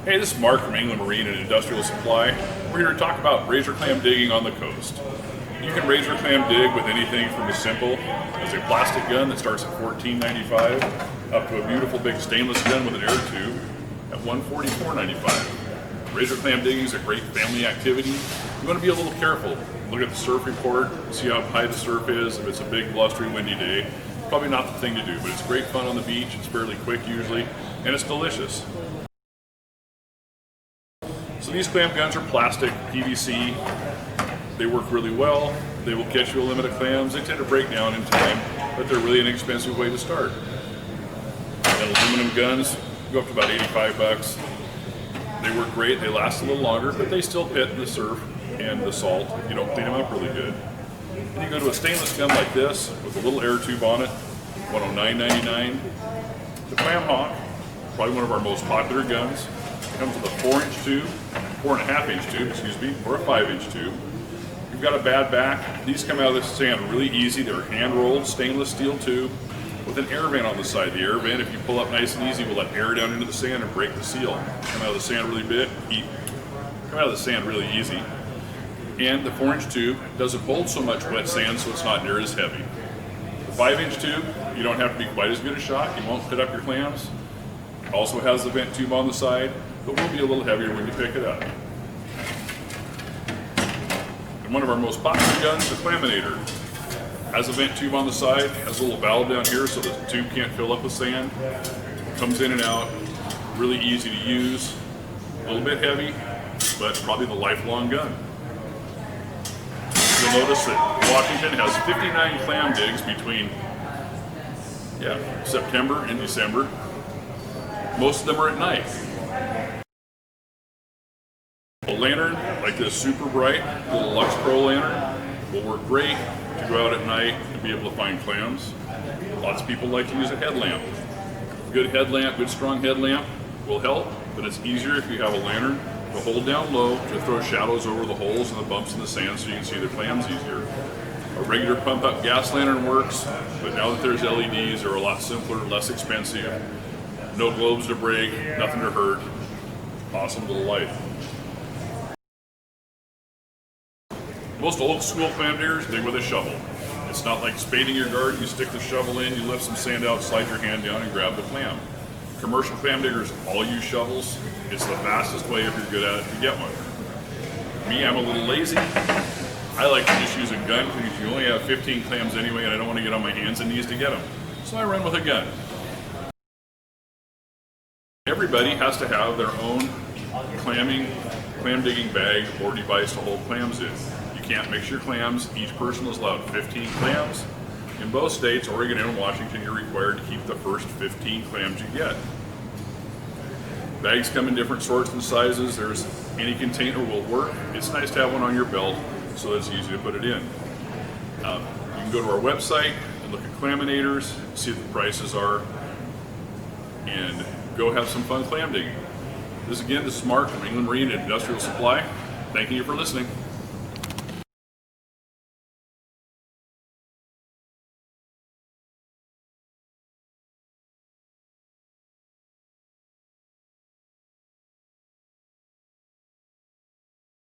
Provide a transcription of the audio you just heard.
Hey, this is Mark from Englund Marine and Industrial Supply. We're here to talk about razor clam digging on the coast. You can razor clam dig with anything from as simple as a plastic gun that starts at $14.95 up to a beautiful big stainless gun with an air tube at $144.95. Razor clam digging is a great family activity. You want to be a little careful. Look at the surf report, see how high the surf is. If it's a big, blustery, windy day, probably not the thing to do, but it's great fun on the beach. It's fairly quick usually, and it's delicious. So these clam guns are plastic, PVC. They work really well. They will catch you a limit of clams. They tend to break down in time, but they're really an inexpensive way to start. And aluminum guns go up to about 85 bucks. They work great. They last a little longer, but they still hit the surf and the salt. You don't clean them up really good. Then you go to a stainless gun like this with a little air tube on it, $109.99. The CrabHawk, probably one of our most popular guns. It comes with a 4-inch tube, 4.5-inch tube, excuse me, or a 5-inch tube. You've got a bad back. These come out of the sand really easy. They're hand-rolled stainless steel tube with an air vent on the side. The air vent, if you pull up nice and easy, will let air down into the sand and break the seal. Come out of the sand really come out of the sand really easy. And the 4-inch tube doesn't hold so much wet sand, so it's not near as heavy. The 5-inch tube, you don't have to be quite as good a shot. You won't pit up your clams. It also has the vent tube on the side, but will be a little heavier when you pick it up. And one of our most popular guns, the Claminator, has a vent tube on the side, has a little valve down here so the tube can't fill up with sand. Comes in and out, really easy to use, a little bit heavy, but probably the lifelong gun. You'll notice that Washington has 59 clam digs between September and December. Most of them are at night. A lantern like this super bright little LuxPro lantern will work great to go out at night and be able to find clams. Lots of people like to use a headlamp. Good headlamp, good strong headlamp will help, but it's easier if you have a lantern to hold down low to throw shadows over the holes and the bumps in the sand so you can see the clams easier. A regular pump up gas lantern works, but now that there's LEDs, they're a lot simpler, less expensive. No globes to break, nothing to hurt. Awesome little light. Most old school clam diggers dig with a shovel. It's not like spading your garden. You stick the shovel in, you lift some sand out, slide your hand down and grab the clam. Commercial clam diggers all use shovels. It's the fastest way if you're good at it to get one. Me, I'm a little lazy. I like to just use a gun because you only have 15 clams anyway and I don't want to get on my hands and knees to get them. So I run with a gun. Everybody has to have their own clam digging bag or device to hold clams in. You can't mix your clams. Each person is allowed 15 clams. In both states, Oregon and Washington, you're required to keep the first 15 clams you get. Bags come in different sorts and sizes. There's any container will work. It's nice to have one on your belt so that it's easy to put it in. You can go to our website and look at Claminators, see what the prices are, and go have some fun clam digging. This is Mark from Englund Marine and Industrial Supply. Thank you for listening.